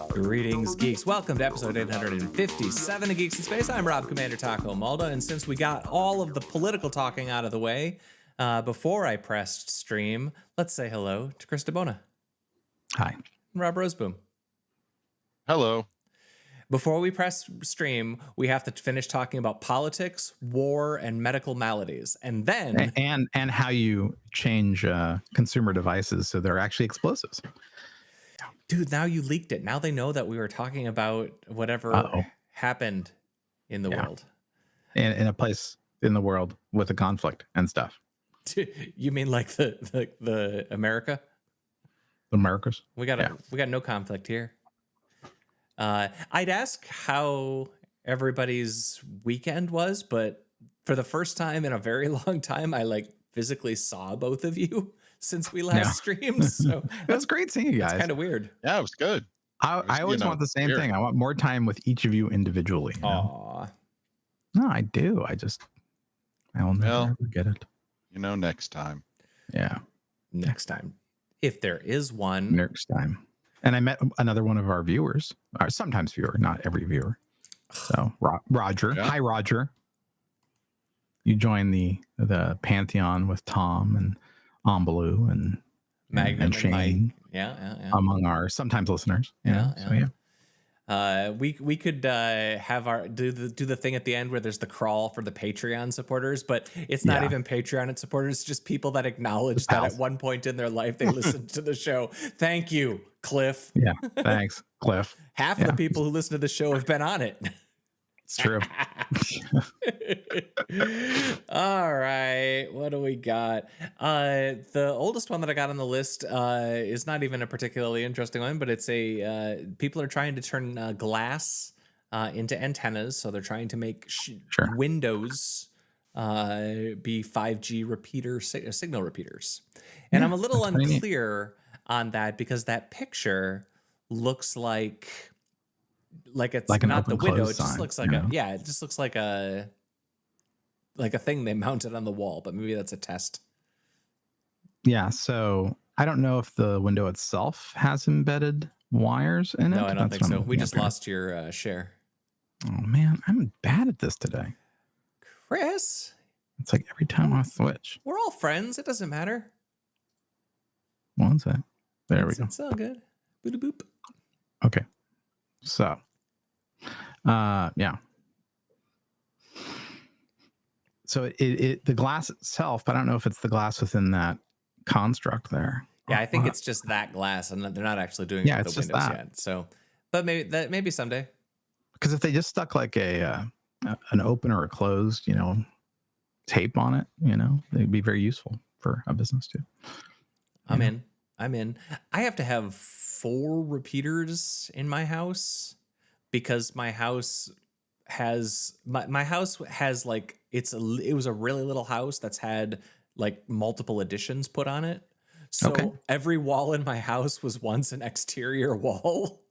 Greetings, geeks. Welcome to episode 857 of Geeks in Space. I'm Rob Commander Taco Malda, and since we got all of the political talking out of the way before I pressed stream, let's say hello to Chris DeBona. Hi. And Rob Roseboom. Hello. Before we press stream, we have to finish talking about politics, war, and medical maladies. And then... And how you change consumer devices so they're actually explosives. Dude, now you leaked it. Now they know that we were talking about whatever happened in the world. In a place in the world with a conflict and stuff. You mean like the America? The Americas? We got no conflict here. I'd ask how everybody's weekend was, but for the first time in a very long time, I physically saw both of you since we last streamed. So that's great seeing you guys. It's kind of weird. Yeah, it was good. I always want the same thing. I want more time with each of you individually. Aw. No, I do. I'll never get it. Next time. Yeah. Next time. If there is one. Next time. And I met another one of our viewers, or sometimes viewer, not every viewer. So Roger. Yeah. Hi, Roger. You joined the Pantheon with Tom and Ambaloo and Magnum and Shane. and Mike. Yeah. Among our sometimes listeners. We could have our do the thing at the end where there's the crawl for the Patreon supporters, but it's not even Patreon supporters, it's just people that acknowledge that at one point in their life they listened to the show. Thank you, Cliff. Yeah, thanks, Cliff. Half of the people who listen to the show have been on it. It's true. All right, what do we got? The oldest one that I got on the list is not even a particularly interesting one, but it's people are trying to turn glass into antennas, so they're trying to make windows be 5G signal repeaters. And I'm a little unclear on that because that picture looks like it's like not the window. It just looks like it just looks like a thing they mounted on the wall, but maybe that's a test. Yeah, so I don't know if the window itself has embedded wires in it. No, I don't think so. We just lost your share. Oh man, I'm bad at this today. Chris, it's like every time I switch. We're all friends. It doesn't matter. One sec. There we go. It's all good. Boop boop. Okay. So, yeah. So the glass itself, but I don't know if it's the glass within that construct there. Yeah, I think it's just that glass, and they're not actually doing it with the windows yet. So, but maybe someday. Because if they just stuck like an open or a closed, tape on it, they'd be very useful for a business too. I'm in. I have to have 4 repeaters in my house because my house has it was a really little house that's had multiple additions put on it. So every wall in my house was once an exterior wall.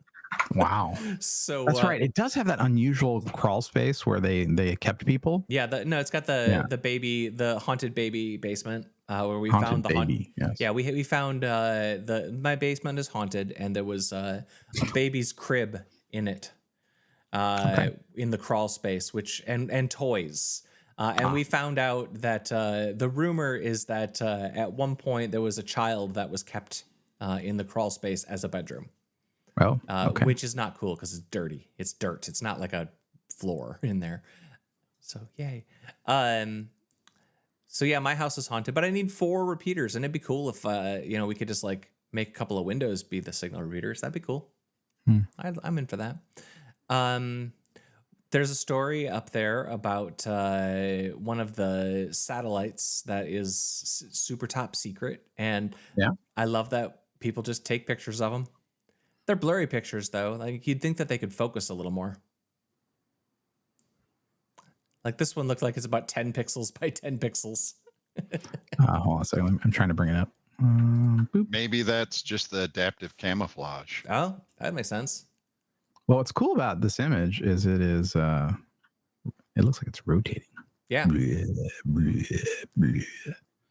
Wow. So that's right. It does have that unusual crawl space where they kept people. Yeah. It's got the haunted baby basement. Where we found the baby. Yes. Yeah, we found my basement is haunted, and there was a baby's crib in it, in the crawl space, and toys. And we found out that the rumor is that at one point there was a child that was kept in the crawl space as a bedroom. Oh, which is not cool because it's dirty. It's dirt. It's not like a floor in there. So yay. So yeah, my house is haunted, but I need 4 repeaters, and it'd be cool if we could just make a couple of windows be the signal repeaters. That'd be cool. I'm in for that. There's a story up there about one of the satellites that is super top secret, and I love that people just take pictures of them. They're blurry pictures though. You'd think that they could focus a little more. This one looked like it's about 10 pixels by 10 pixels. Hold on a second. I'm trying to bring it up. Boop. Maybe that's just the adaptive camouflage. Oh, that makes sense. Well, what's cool about this image is it looks like it's rotating. Yeah. Bleh, bleh, bleh.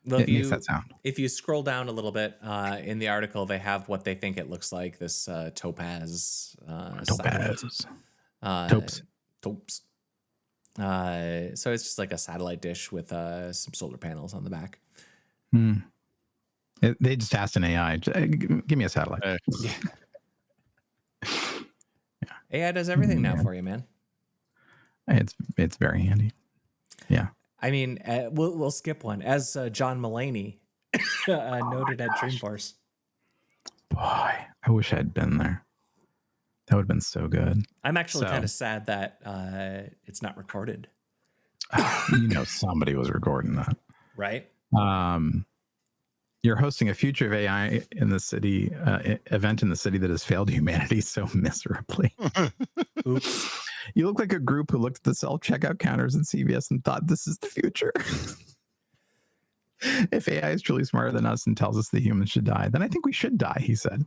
Well, It makes that sound. if you scroll down a little bit in the article, they have what they think it looks like. This topaz satellite. Topaz. Uh, Topes. Topes. So it's just like a satellite dish with some solar panels on the back. They just asked an AI, give me a satellite. Yeah. AI does everything now for you, man. It's very handy. Yeah. I mean, we'll skip one. As John Mulaney noted at Dreamforce. Boy, I wish I'd been there. That would have been so good. I'm actually kind of sad that it's not recorded. Somebody was recording that. Right? You're hosting a Future of AI in the city event in the city that has failed humanity so miserably. Oops. You look like a group who looked at the self-checkout counters in CVS and thought this is the future. If AI is truly smarter than us and tells us that humans should die, then I think we should die, he said.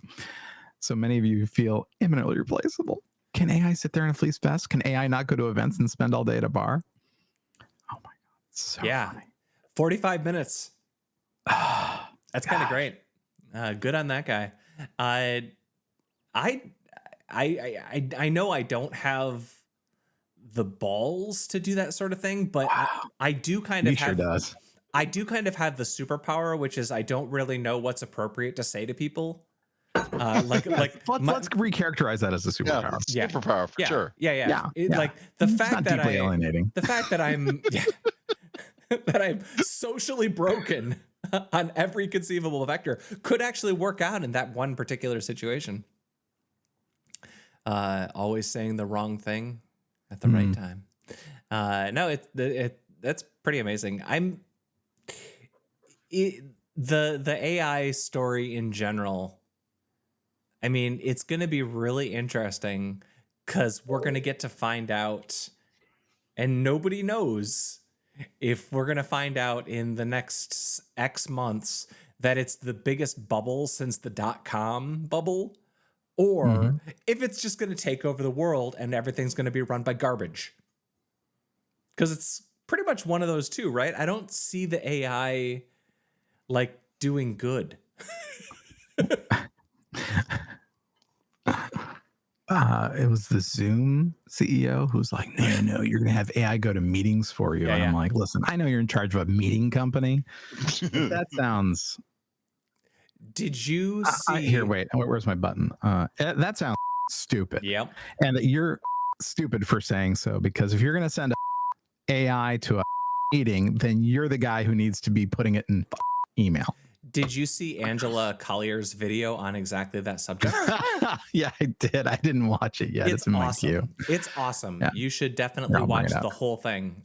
So many of you feel imminently replaceable. Can AI sit there in a fleece vest? Can AI not go to events and spend all day at a bar? Oh my God. So funny. 45 minutes. That's kind of great. Good on that guy. I know I don't have the balls to do that sort of thing, but I do kind of He sure does. I do kind of have the superpower, which is I don't really know what's appropriate to say to people. Let's recharacterize that as a superpower. Yeah, superpower for sure. Yeah. Like the It's fact not that deeply alienating. the fact that I'm that I'm socially broken on every conceivable vector could actually work out in that one particular situation. Always saying the wrong thing at the right time. No, that's pretty amazing. The AI story in general. I mean, it's going to be really interesting because we're going to get to find out, and nobody knows if we're going to find out in the next X months that it's the biggest bubble since the .com bubble, or if it's just going to take over the world and everything's going to be run by garbage. Because it's pretty much one of those two, right? I don't see the AI like doing good. It was the Zoom CEO who's like, no, you're going to have AI go to meetings for you. I'm like, listen, I know you're in charge of a meeting company. That sounds... Did you see... Here, wait. Where's my button? That sounds stupid. Yep. And you're stupid for saying so, because if you're going to send AI to a meeting, then you're the guy who needs to be putting it in email. Did you see Angela Collier's video on exactly that subject? Yeah, I did. I didn't watch it yet. It's in awesome. my queue. It's awesome. Yeah. You should definitely watch the whole thing.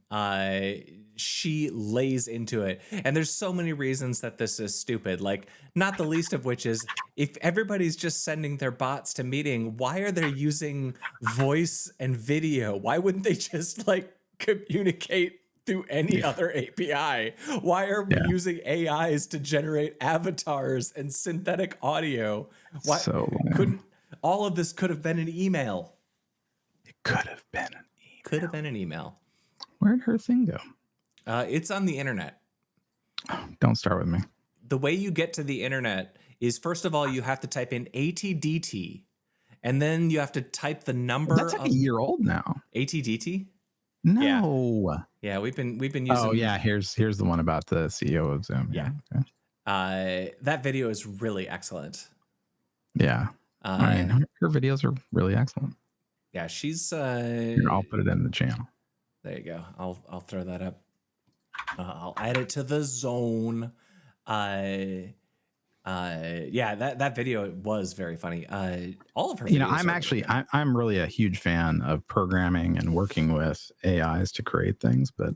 She lays into it. And there's so many reasons that this is stupid. Like, not the least of which is if everybody's just sending their bots to meeting, why are they using voice and video? Why wouldn't they just like communicate through any other API? Why are we using AIs to generate avatars and synthetic audio? Why couldn't all of this could have been an email? It could have been an email. Could have been an email. Where'd her thing go? It's on the internet. Don't start with me. The way you get to the internet is, first of all, you have to type in ATDT, and then you have to type the number. That's like a year old now. ATDT? No. Yeah, we've been using. Oh yeah, here's the one about the CEO of Zoom. Yeah. Okay. That video is really excellent. Yeah. I mean, her videos are really excellent. Yeah, she's. Here, I'll put it in the channel. There you go. I'll throw that up. I'll add it to the zone. Yeah, that video was very funny. All of her videos I'm really a huge fan of programming and working with AIs to create things, but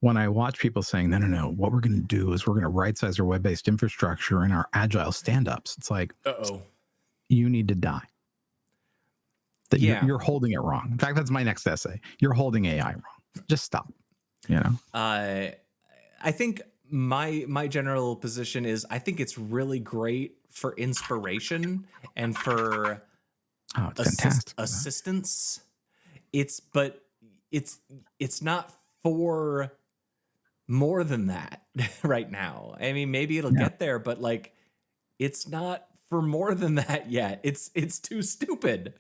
when I watch people saying no, what we're going to do is we're going to right size our web-based infrastructure and our agile stand-ups, it's like, you need to die. That you're holding it wrong. In fact, that's my next essay. You're holding AI wrong. Just stop. I think my general position is I think it's really great for inspiration and for assistance. It's not for more than that right now. I mean, maybe it'll get there, but like, it's not for more than that yet. It's too stupid.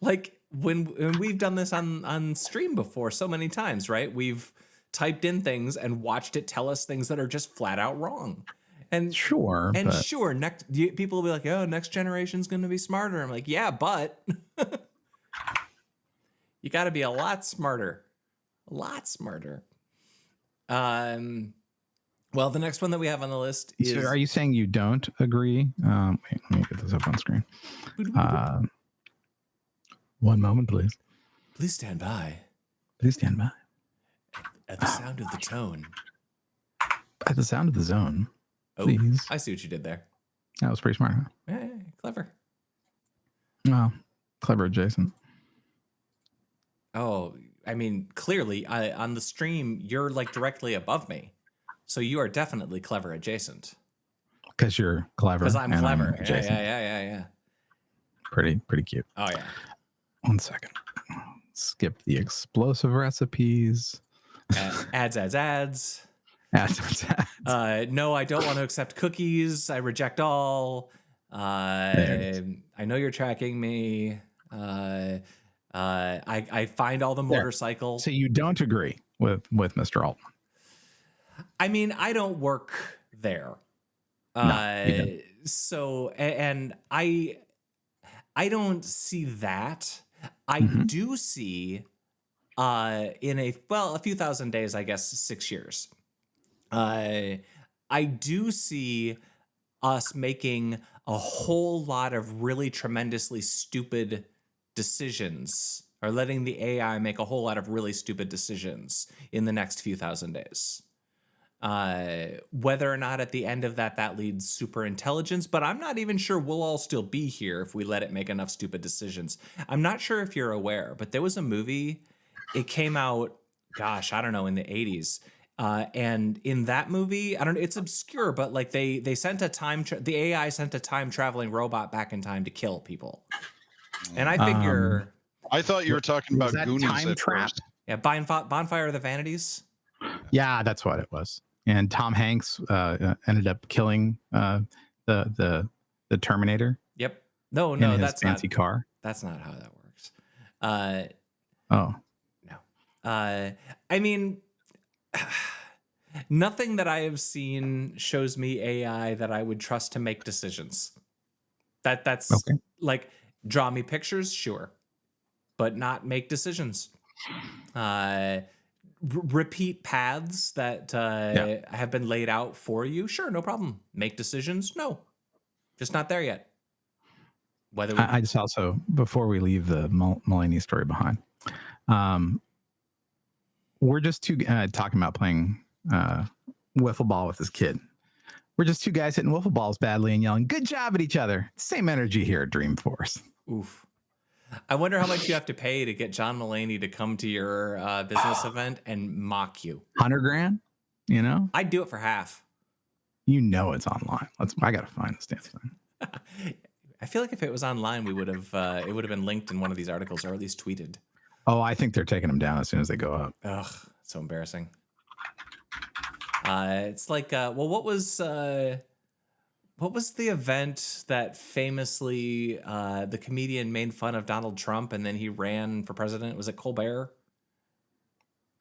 Like when we've done this on stream before so many times, right? We've typed in things and watched it tell us things that are just flat out wrong. And Sure, and but sure, people will be like, "Oh, next generation's going to be smarter." I'm like, "Yeah, but you got to be a lot smarter, a lot smarter." Well, the next one that we have on the list is. so are you saying you don't agree? Wait, let me get this up on screen. One moment, please. Please stand by. Please stand by. At the sound of the tone. At the sound of the zone. Oh, Please. I see what you did there. That was pretty smart, huh? Yeah, clever. Well, clever adjacent. Oh, I mean, clearly, on the stream, you're like directly above me. So you are definitely clever adjacent. Because you're clever. Because I'm clever. Adjacent. Yeah. Pretty cute. Oh, yeah. 1 second. Skip the explosive recipes. Ads. No, I don't want to accept cookies. I reject all. I know you're tracking me. I find all the motorcycles. So you don't agree with Mr. Altman? I mean, I don't work there. No, So, and I don't see that. I do see in a few thousand days, I guess 6 years. I do see us making a whole lot of really tremendously stupid decisions, or letting the AI make a whole lot of really stupid decisions in the next few thousand days. Whether or not at the end of that leads super intelligence, but I'm not even sure we'll all still be here if we let it make enough stupid decisions. I'm not sure if you're aware, but there was a movie, it came out, gosh, I don't know, in the 80s. And in that movie, I don't know, it's obscure, but like they sent the AI sent a time traveling robot back in time to kill people. And I figure, I thought you were talking about Goonies Time at Trap? first. yeah, Bonfire of the Vanities. Yeah, that's what it was. And Tom Hanks ended up killing the Terminator. Yep. No, in his that's fancy not, car. That's not how that works. Oh. No. I mean, nothing that I have seen shows me AI that I would trust to make decisions. That's Okay. like, draw me pictures, sure, but not make decisions. Repeat paths that have been laid out for you, sure, no problem. Make decisions, no, just not there yet. I just also, before we leave the Mulaeny story behind, we're just talking about playing wiffle ball with this kid. We're just two guys hitting wiffle balls badly and yelling "good job" at each other. Same energy here at Dreamforce. Oof. I wonder how much you have to pay to get John Mulaney to come to your business event and mock you. $100,000, you know? I'd do it for half. You know it's online. I gotta find this damn thing. I feel like if it was online, it would have been linked in one of these articles, or at least tweeted. Oh, I think they're taking them down as soon as they go up. Ugh, so embarrassing. It's like, what was the event that famously the comedian made fun of Donald Trump and then he ran for president? Was it Colbert?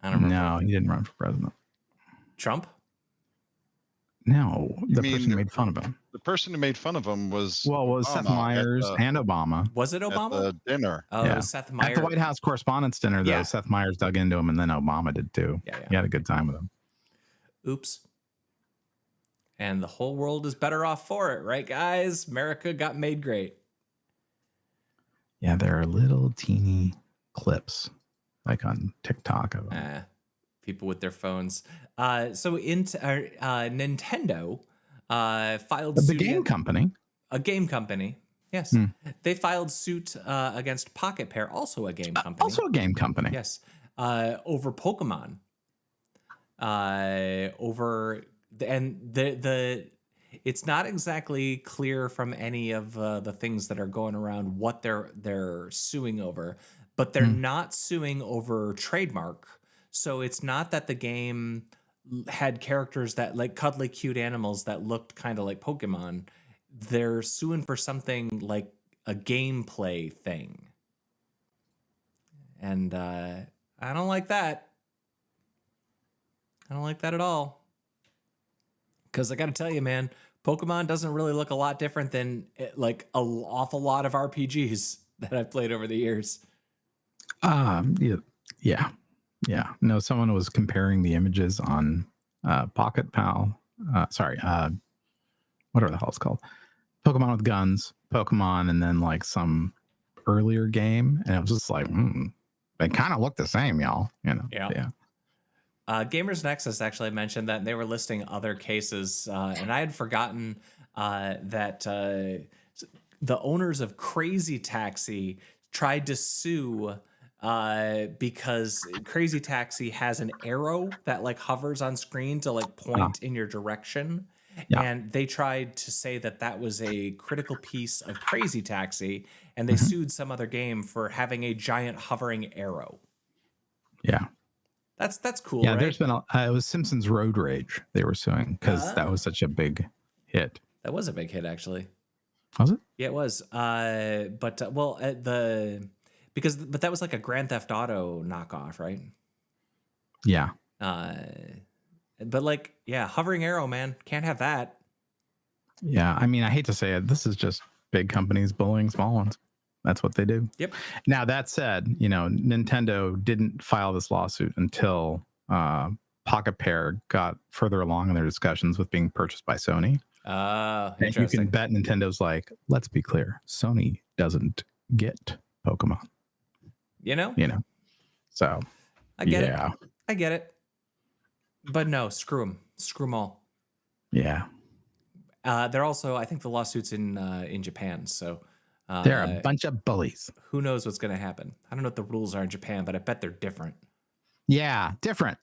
I don't remember. No, he didn't run for president. Trump? No, the person who made fun of him. The person who made fun of him was Seth Meyers and Obama. Was it Obama? At the dinner. Oh, yeah. Seth Meyers. At the White House Correspondents' Dinner, though, Seth Meyers dug into him, and then Obama did too. Yeah. He had a good time with him. Oops. And the whole world is better off for it, right, guys? America got made great. Yeah, there are little teeny clips, like on TikTok of them. People with their phones. So Nintendo filed suit. Game company. A game company. Yes. They filed suit against Pocketpair, also a game company. Also a game company. Yes. Over Pokemon. It's not exactly clear from any of the things that are going around what they're suing over, but they're not suing over trademark. So it's not that the game had characters that like cuddly cute animals that looked kind of like Pokemon. They're suing for something like a gameplay thing. And I don't like that. I don't like that at all. Because I got to tell you, man, Pokemon doesn't really look a lot different than like an awful lot of RPGs that I've played over the years. Yeah. No, someone was comparing the images on Pocketpal. Whatever the hell it's called. Pokemon with guns, Pokemon, and then like some earlier game. And it was just like, they kind of look the same, y'all. Yeah. Gamers Nexus actually mentioned that they were listing other cases, and I had forgotten that the owners of Crazy Taxi tried to sue because Crazy Taxi has an arrow that like hovers on screen to like point in your direction. Yeah. And they tried to say that that was a critical piece of Crazy Taxi, and they sued some other game for having a giant hovering arrow. Yeah. That's cool. Yeah, right? There's been it was Simpsons Road Rage they were suing because that was such a big hit. That was a big hit, actually. Was it? Yeah, it was. But that was like a Grand Theft Auto knockoff, right? Yeah. But like, yeah, hovering arrow, man, can't have that. Yeah, I mean, I hate to say it, this is just big companies bullying small ones. That's what they do. Yep. Now, that said, Nintendo didn't file this lawsuit until Pocketpair got further along in their discussions with being purchased by Sony. And you can bet Nintendo's like, let's be clear, Sony doesn't get Pokemon. So I get it. But no, screw them all. Yeah. They're also, I think the lawsuit's in Japan, so they're a bunch of bullies. Who knows what's going to happen? I don't know what the rules are in Japan, but I bet they're different. Yeah, different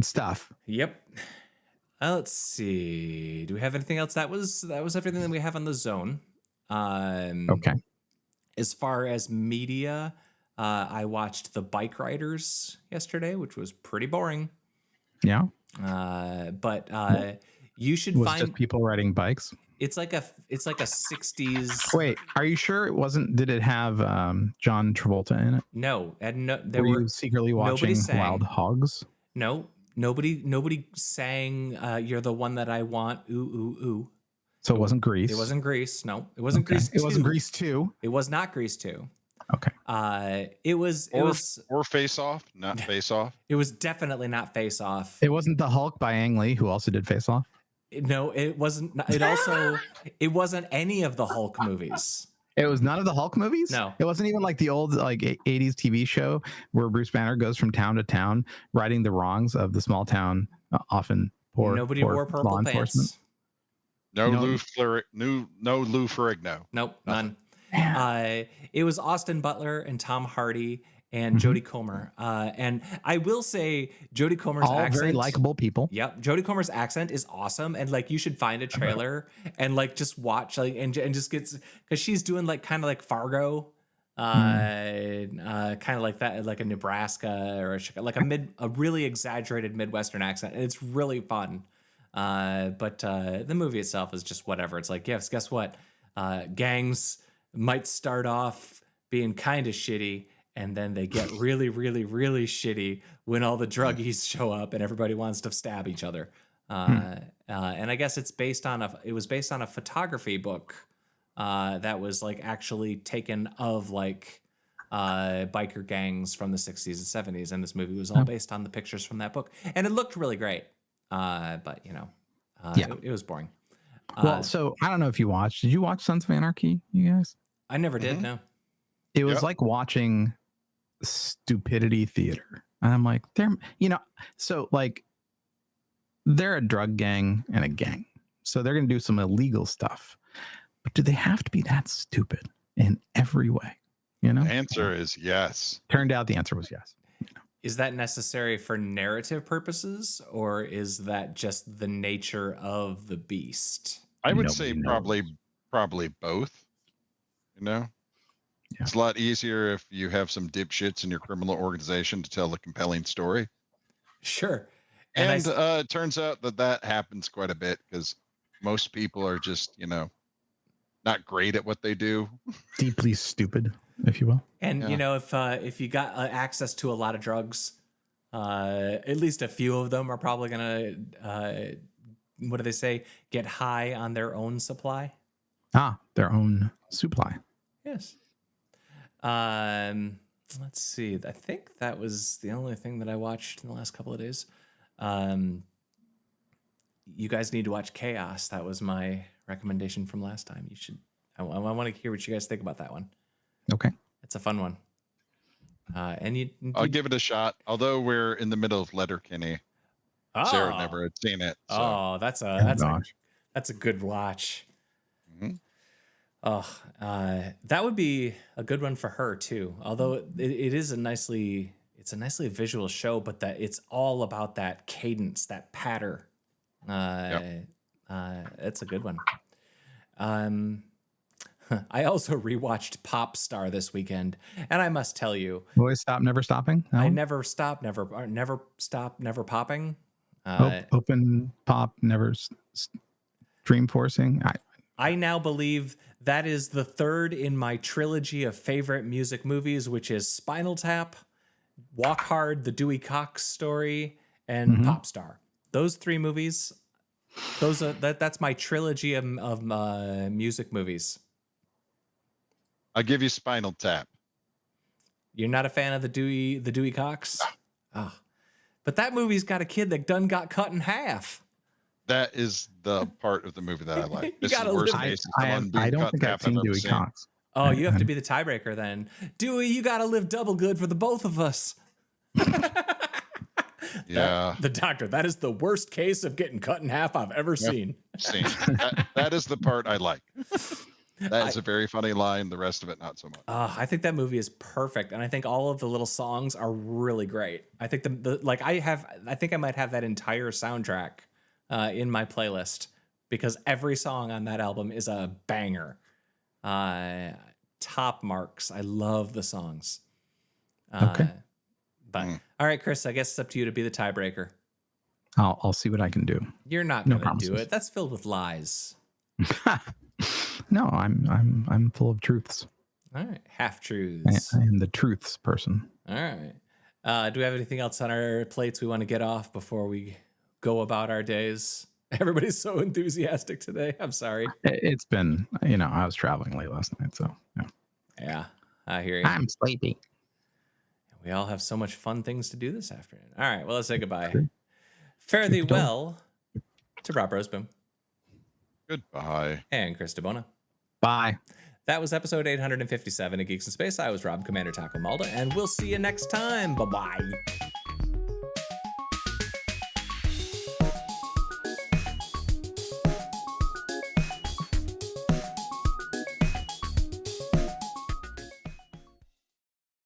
stuff. Yep. Let's see. Do we have anything else? That was everything that we have on the zone. Okay. As far as media, I watched The Bike Riders yesterday, which was pretty boring. Yeah. But you should find just people riding bikes. It's like a 60s. Wait, are you sure it wasn't? Did it have John Travolta in it? No, and no. Were you secretly watching Wild Hogs? No, nobody sang "You're the One That I Want." Ooh ooh ooh. So it wasn't Grease. It wasn't Grease. No, it wasn't Grease. It wasn't Grease 2. It was not Grease 2. Okay. It was Face Off, not Face Off. It was definitely not Face Off. It wasn't The Hulk by Ang Lee, who also did Face Off. No, it wasn't. It wasn't any of the Hulk movies. It was none of the Hulk movies? No. It wasn't even like the old 80s TV show where Bruce Banner goes from town to town righting the wrongs of the small town, often poor. Nobody wore purple pants. No Lou Ferrigno. Nope, none. It was Austin Butler and Tom Hardy and Jodie Comer. And I will say Jodie Comer's accent. All very likable people. Yep. Jodie Comer's accent is awesome. And like, you should find a trailer and like, just watch and just because she's doing like, kind of like Fargo, kind of like that, like a Nebraska or like a really exaggerated Midwestern accent. And it's really fun. But the movie itself is just whatever. It's like, yes, guess what? Gangs might start off being kind of shitty, and then they get really, really, really shitty when all the druggies show up and everybody wants to stab each other. And I guess it was based on a photography book that was like actually taken of like biker gangs from the 60s and 70s. And this movie was all based on the pictures from that book. And it looked really great. But it was boring. Well, so I don't know if you watched. Did you watch Sons of Anarchy, you guys? I never did. No. It was like watching stupidity theater, and I'm like, so like they're a drug gang and a gang, so they're gonna do some illegal stuff. But do they have to be that stupid in every way? The answer is yes. Turned out the answer was yes. Is that necessary for narrative purposes, or is that just the nature of the beast? I would say probably both. It's a lot easier if you have some dipshits in your criminal organization to tell a compelling story. Sure. And it turns out that happens quite a bit because most people are just, not great at what they do. Deeply stupid, if you will. And if you got access to a lot of drugs, at least a few of them are probably gonna what do they say? Get high on their own supply. Their own supply. Yes. Let's see. I think that was the only thing that I watched in the last couple of days. You guys need to watch Chaos. That was my recommendation from last time. You should. I want to hear what you guys think about that one. Okay. It's a fun one. And I'll give it a shot. Although we're in the middle of Letterkenny. Sarah never had seen it. So. Oh, that's a good watch. Mm-hmm. Oh, that would be a good one for her too. Although it is a nicely visual show, but that it's all about that cadence, that patter. It's a good one. I also rewatched Pop Star this weekend, and I must tell you, Always Stop, Never Stopping. I never stop, never stop, never popping. Open Pop, Never Dreamforcing. I now believe that is the third in my trilogy of favorite music movies, which is Spinal Tap, Walk Hard, The Dewey Cox Story, and Pop Star. Those three movies, that's my trilogy of music movies. I'll give you Spinal Tap. You're not a fan of the Dewey Cox? Oh. But that movie's got a kid that done got cut in half. That is the part of the movie that I like. This is gotta the worst live- case. I don't think I've seen Dewey Cox. Oh, you have to be the tiebreaker then. Dewey, you got to live double good for the both of us. Yeah. The doctor, that is the worst case of getting cut in half I've ever seen. That is the part I like. That is a very funny line. The rest of it, not so much. I think that movie is perfect, and I think all of the little songs are really great. I think I think I might have that entire soundtrack in my playlist because every song on that album is a banger. Top marks. I love the songs. Okay. But all right, Chris, I guess it's up to you to be the tiebreaker. I'll see what I can do. You're not going to do it. That's filled with lies. No, I'm full of truths. All right, half truths. I am the truths person. All right. Do we have anything else on our plates we want to get off before we go about our days? Everybody's so enthusiastic today. I'm sorry. It's been, I was traveling late last night, so yeah. Yeah, I hear you. I'm sleepy. We all have so much fun things to do this afternoon. All right, well, let's say goodbye. Sure. Fare thee well to Rob Roseboom. Goodbye. And Chris DeBona. Bye. That was episode 857 of Geeks in Space. I was Rob Commander Taco Malda, and we'll see you next time. Bye-bye.